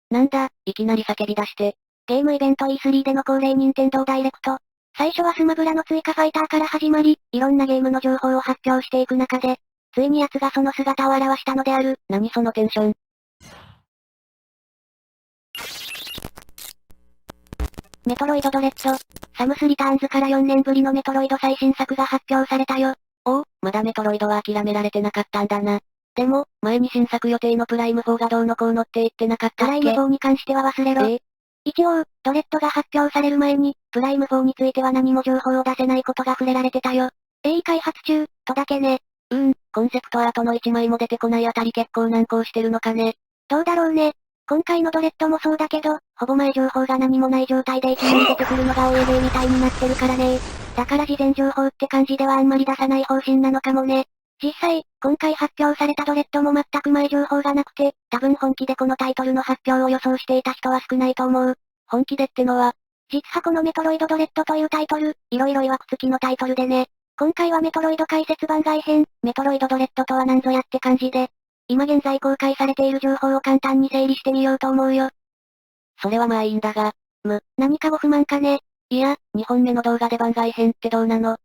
なんだ、いきなり叫び出して。ゲームイベント E3 での恒例任天堂ダイレクト。最初はスマブラの追加ファイターから始まり、いろんなゲームの情報を発表していく中で、ついに奴がその姿を現したのである。何そのテンション。メトロイドドレッド。サムスリターンズから4年ぶりのメトロイド最新作が発表されたよ。おお、まだメトロイドは諦められてなかったんだな。でも、前に新作予定のプライム4がどうのこうのって言ってなかったっけ？プライム4に関しては忘れろ。一応、ドレッドが発表される前に、プライム4については何も情報を出せないことが触れられてたよ。鋭意開発中、とだけね。コンセプトアートの1枚も出てこないあたり結構難航してるのかね。どうだろうね。今回のドレッドもそうだけど、ほぼ前情報が何もない状態でいきなり出てくるのがお家芸みたいになってるからね。だから事前情報って感じではあんまり出さない方針なのかもね。実際、今回発表されたドレッドも全く前情報がなくて、多分本気でこのタイトルの発表を予想していた人は少ないと思う。本気でってのは、実はこのメトロイドドレッドというタイトル、いろいろ曰く付きのタイトルでね。今回はメトロイド解説番外編、メトロイドドレッドとは何ぞやって感じで、今現在公開されている情報を簡単に整理してみようと思うよ。それはまあいいんだが、何かご不満かね？いや、2本目の動画で番外編ってどうなの？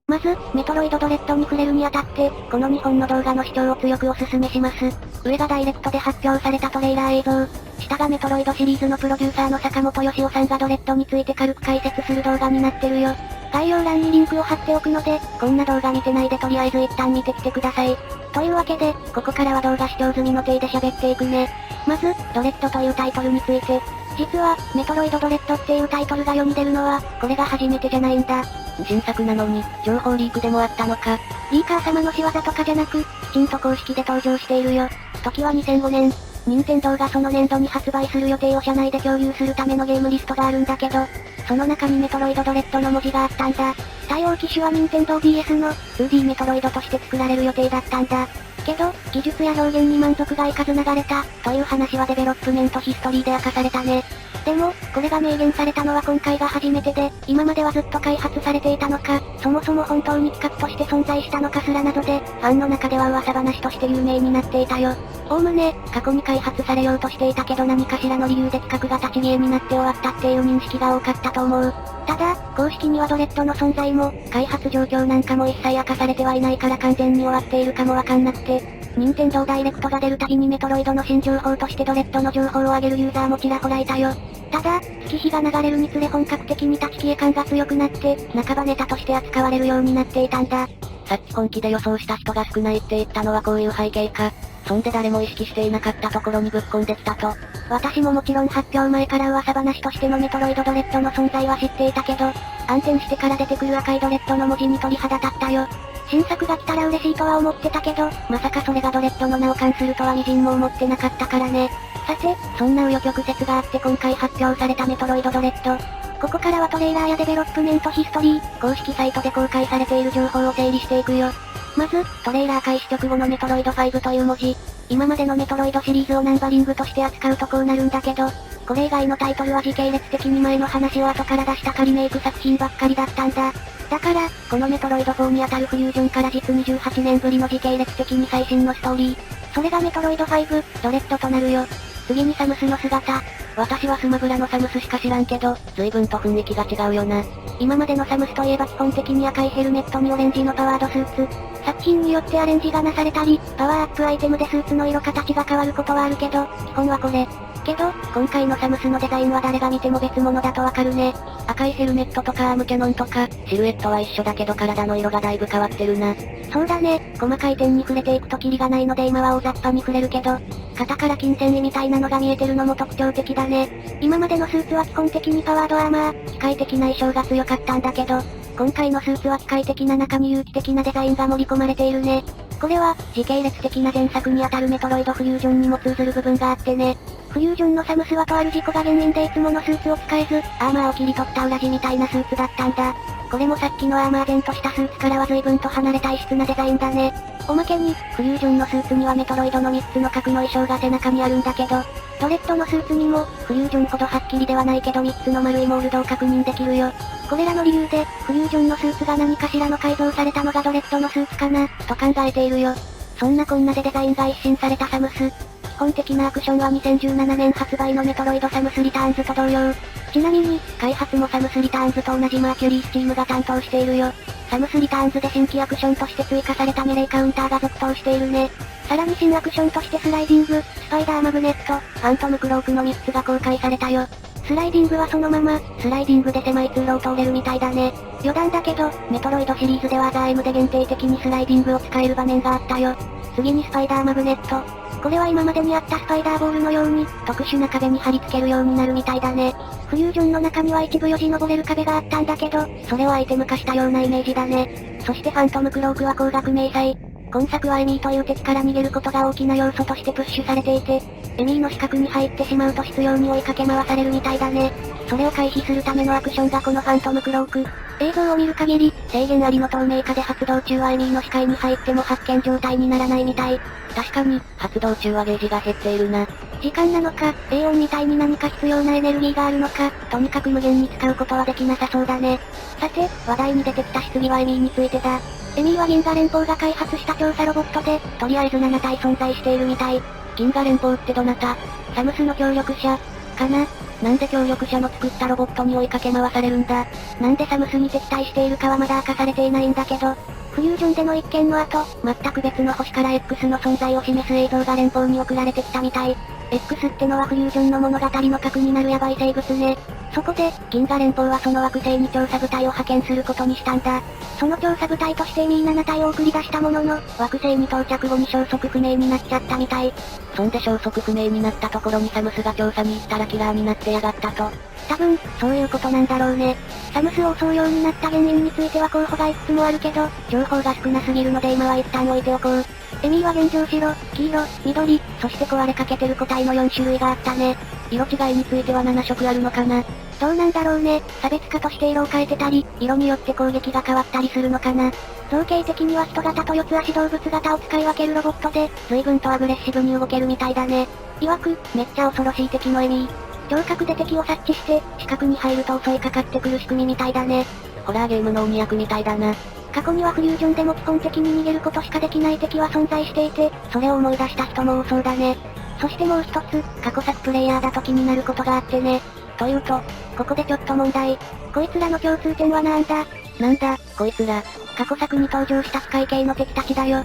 まず、メトロイドドレッドに触れるにあたって、この2本の動画の視聴を強くお勧めします。上がダイレクトで発表されたトレーラー映像。下がメトロイドシリーズのプロデューサーの坂本義雄さんがドレッドについて軽く解説する動画になってるよ。概要欄にリンクを貼っておくので、こんな動画見てないでとりあえず一旦見てきてください。というわけで、ここからは動画視聴済みの体で喋っていくね。まず、ドレッドというタイトルについて。実は、メトロイドドレッドっていうタイトルが世に出るのは、これが初めてじゃないんだ。新作なのに、情報リークでもあったのか。リーカー様の仕業とかじゃなく、きちんと公式で登場しているよ。時は2005年。任天堂がその年度に発売する予定を社内で共有するためのゲームリストがあるんだけど、その中にメトロイドドレッドの文字があったんだ。対応機種は任天堂 DS の 2D メトロイドとして作られる予定だったんだ。けど、技術や表現に満足がいかず流れた、という話はデベロップメントヒストリーで明かされたね。でも、これが明言されたのは今回が初めてで、今まではずっと開発されていたのか、そもそも本当に企画として存在したのかすら謎で、ファンの中では噂話として有名になっていたよ。おおむね、過去に開発されようとしていたけど何かしらの理由で企画が立ち消えになって終わったっていう認識が多かったと思う。ただ、公式にはドレッドの存在も、開発状況なんかも一切明かされてはいないから完全に終わっているかもわかんなくて、任天堂ダイレクトが出るたびにメトロイドの新情報としてドレッドの情報を上げるユーザーもちらほらいたよ。ただ、月日が流れるにつれ本格的に立ち消え感が強くなって、半ばネタとして扱われるようになっていたんだ。さっき本気で予想した人が少ないって言ったのはこういう背景か。そんで誰も意識していなかったところにぶっ込んできたと。私ももちろん発表前から噂話としてのメトロイドドレッドの存在は知っていたけど、暗転してから出てくる赤いドレッドの文字に鳥肌立ったよ。新作が来たら嬉しいとは思ってたけど、まさかそれがドレッドの名を冠するとは微塵も思ってなかったからね。さて、そんな紆余曲折があって今回発表されたメトロイドドレッド。ここからはトレーラーやデベロップメントヒストリー、公式サイトで公開されている情報を整理していくよ。まず、トレーラー開始直後のメトロイド5という文字。今までのメトロイドシリーズをナンバリングとして扱うとこうなるんだけど、これ以外のタイトルは時系列的に前の話を後から出した仮メイク作品ばっかりだったんだ。だから、このメトロイド4にあたるフュージョンから実に18年ぶりの時系列的に最新のストーリー。それがメトロイド5、ドレッドとなるよ。次にサムスの姿。私はスマブラのサムスしか知らんけど、随分と雰囲気が違うよな。今までのサムスといえば基本的に赤いヘルメットにオレンジのパワードスーツ。作品によってアレンジがなされたり、パワーアップアイテムでスーツの色形が変わることはあるけど、基本はこれ。けど、今回のサムスのデザインは誰が見ても別物だとわかるね。赤いヘルメットとかアームキャノンとか、シルエットは一緒だけど体の色がだいぶ変わってるな。そうだね、細かい点に触れていくとキリがないので今は大雑把に触れるけど、肩から金線衣みたいなのが見えてるのも特徴的だね。今までのスーツは基本的にパワードアーマー、機械的な衣装が強かったんだけど、今回のスーツは機械的な中に有機的なデザインが盛り込まれているね。これは、時系列的な前作にあたるメトロイドフュージョンにも通ずる部分があってね。フュージョンのサムスはとある事故が原因でいつものスーツを使えず、アーマーを切り取った裏地みたいなスーツだったんだ。これもさっきのアーマー前としたスーツからは随分と離れた異質なデザインだね。おまけに、フュージョンのスーツにはメトロイドの3つの核の衣装が背中にあるんだけど、ドレッドのスーツにも、フュージョンほどはっきりではないけど3つの丸いモールドを確認できるよ。これらの理由で、フュージョンのスーツが何かしらの改造されたのがドレッドのスーツかな、と考えているよ。そんなこんなでデザインが一新されたサムス。基本的なアクションは2017年発売のメトロイドサムスリターンズと同様。ちなみに、開発もサムスリターンズと同じマーキュリースチームが担当しているよ。サムスリターンズで新規アクションとして追加されたメレーカウンターが続投しているね。さらに新アクションとしてスライディング、スパイダーマグネット、ファントムクロークの3つが公開されたよ。スライディングはそのまま、スライディングで狭い通路を通れるみたいだね。余談だけど、メトロイドシリーズではザーエムで限定的にスライディングを使える場面があったよ。次にスパイダーマグネット。これは今までにあったスパイダーボールのように、特殊な壁に貼り付けるようになるみたいだね。フュージョンの中には一部よじ登れる壁があったんだけど、それをアイテム化したようなイメージだね。そしてファントムクロークは光学迷彩。今作はエミーという敵から逃げることが大きな要素としてプッシュされていて、エミーの死角に入ってしまうと執拗に追いかけ回されるみたいだね。それを回避するためのアクションがこのファントムクローク。映像を見る限り、制限ありの透明化で発動中はエミーの視界に入っても発見状態にならないみたい。確かに、発動中はゲージが減っているな。時間なのか、エオンみたいに何か必要なエネルギーがあるのか、とにかく無限に使うことはできなさそうだね。さて、話題に出てきた質疑はエミーについてだ。エミーは銀河連邦が開発した調査ロボットで、とりあえず7体存在しているみたい。銀河連邦ってどなた？サムスの協力者、かな。なんで協力者の作ったロボットに追いかけ回されるんだ？なんでサムスに敵対しているかはまだ明かされていないんだけど、フュージョンでの一件の後、全く別の星から X の存在を示す映像が連邦に送られてきたみたい。X ってのはフュージョンの物語の核になるヤバい生物ね。そこで、銀河連邦はその惑星に調査部隊を派遣することにしたんだ。その調査部隊としてエミー7体を送り出したものの、惑星に到着後に消息不明になっちゃったみたい。そんで消息不明になったところにサムスが調査に行ったらキラーになってやがったと。多分、そういうことなんだろうね。サムスを襲うようになった原因については候補がいくつもあるけど、情報が少なすぎるので今は一旦置いておこう。エミーは現状白、黄色、緑、そして壊れかけてる個体の4種類があったね。色違いについては7色あるのかな。どうなんだろうね。差別化として色を変えてたり、色によって攻撃が変わったりするのかな。造形的には人型と四つ足動物型を使い分けるロボットで、随分とアグレッシブに動けるみたいだね。曰く、めっちゃ恐ろしい敵のエミー。聴覚で敵を察知して、視覚に入ると襲いかかってくる仕組みみたいだね。ホラーゲームの鬼役みたいだな。過去にはフリュージョンでも基本的に逃げることしかできない敵は存在していて、それを思い出した人も多そうだね。そしてもう一つ、過去作プレイヤーだと気になることがあってね。というと、ここでちょっと問題。こいつらの共通点はなんだ？なんだ、こいつら。過去作に登場した機械系の敵たちだよ。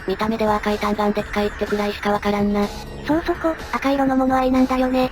見た目では赤い単眼で機械ってくらいしかわからんな。そうそこ、赤色の物合いなんだよね。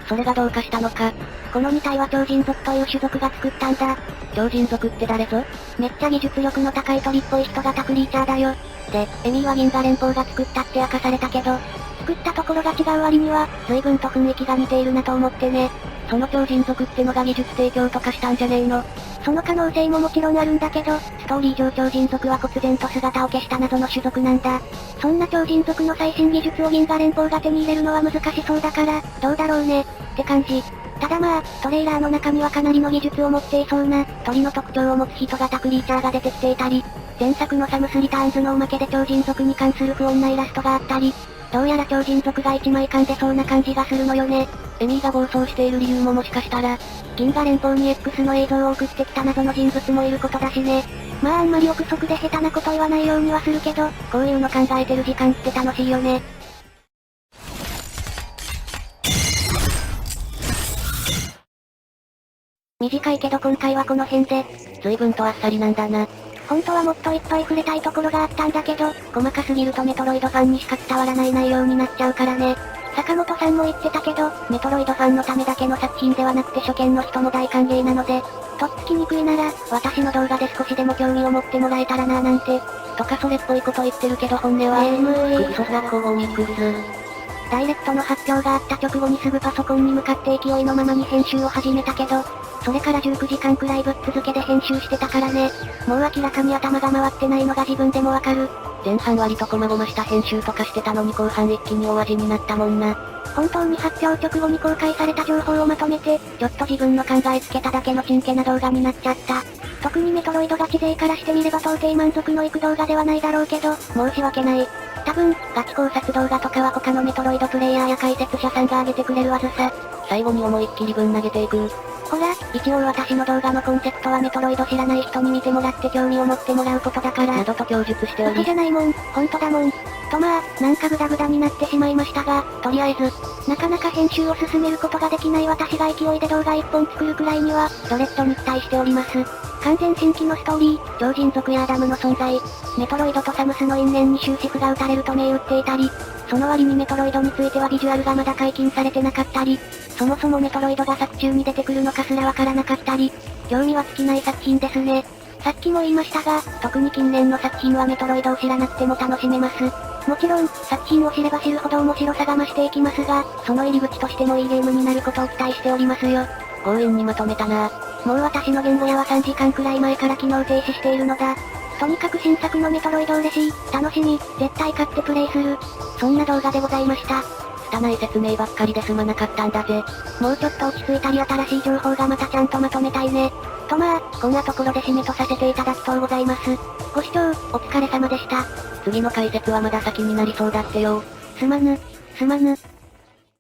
それがどうかしたのか。この2体は超人族という種族が作ったんだ。超人族って誰ぞ？めっちゃ技術力の高い鳥っぽい人型クリーチャーだよ。で、エミーは銀河連邦が作ったって明かされたけど、作ったところが違う割には、随分と雰囲気が似ているなと思ってね。その超人族ってのが技術提供とかしたんじゃねえの？その可能性ももちろんあるんだけど、ストーリー上超人族は忽然と姿を消した謎の種族なんだ。そんな超人族の最新技術を銀河連邦が手に入れるのは難しそうだから、どうだろうね、って感じ。ただまあ、トレーラーの中にはかなりの技術を持っていそうな、鳥の特徴を持つ人型クリーチャーが出てきていたり、前作のサムスリターンズのおまけで超人族に関する不穏なイラストがあったり、どうやら超人族が一枚噛んでそうな感じがするのよね。エミーが暴走している理由ももしかしたら、銀河連邦に X の映像を送ってきた謎の人物もいることだしね。まああんまり憶測で下手なこと言わないようにはするけど、こういうの考えてる時間って楽しいよね。短いけど今回はこの辺で、随分とあっさりなんだな。本当はもっといっぱい触れたいところがあったんだけど、細かすぎるとメトロイドファンにしか伝わらない内容になっちゃうからね。坂本さんも言ってたけど、メトロイドファンのためだけの作品ではなくて初見の人も大歓迎なので、とっつきにくいなら、私の動画で少しでも興味を持ってもらえたらなぁなんて。とかそれっぽいこと言ってるけど本音は、クソザコゴミクス。ダイレクトの発表があった直後にすぐパソコンに向かって勢いのままに編集を始めたけど、それから19時間くらいぶっ続けで編集してたからね。もう明らかに頭が回ってないのが自分でもわかる。前半割と細々した編集とかしてたのに後半一気に大味になったもんな。本当に発表直後に公開された情報をまとめて、ちょっと自分の考えつけただけのちんけな動画になっちゃった。特にメトロイドガチ勢からしてみれば到底満足のいく動画ではないだろうけど、申し訳ない。多分、ガチ考察動画とかは他のメトロイドプレイヤーや解説者さんが上げてくれるはずさ。最後に思いっきりぶん投げていく。ほら、一応私の動画のコンセプトはメトロイド知らない人に見てもらって興味を持ってもらうことだから。などと供述しており。うちじゃないもん、ほんとだもん。とまあ、なんかグダグダになってしまいましたが、とりあえず、なかなか編集を進めることができない私が勢いで動画1本作るくらいには、ドレッドに期待しております。完全新規のストーリー、超人族やアダムの存在、メトロイドとサムスの因縁に終止符が打たれると銘打っていたり、その割にメトロイドについてはビジュアルがまだ解禁されてなかったり、そもそもメトロイドが作中に出てくるのかすらわからなかったり、興味は尽きない作品ですね。さっきも言いましたが、特に近年の作品はメトロイドを知らなくても楽しめます。もちろん、作品を知れば知るほど面白さが増していきますが、その入り口としてもいいゲームになることを期待しておりますよ。強引にまとめたな。もう私の言語屋は3時間くらい前から機能停止しているのだ。とにかく新作のメトロイド嬉しい、楽しみ、絶対買ってプレイする。そんな動画でございました。拙い説明ばっかりで済まなかったんだぜ。もうちょっと落ち着いたり新しい情報がまたちゃんとまとめたいね。とまあ、こんなところで締めとさせていただきとうございます。ご視聴、お疲れ様でした。次の解説はまだ先になりそうだってよ。すまぬ。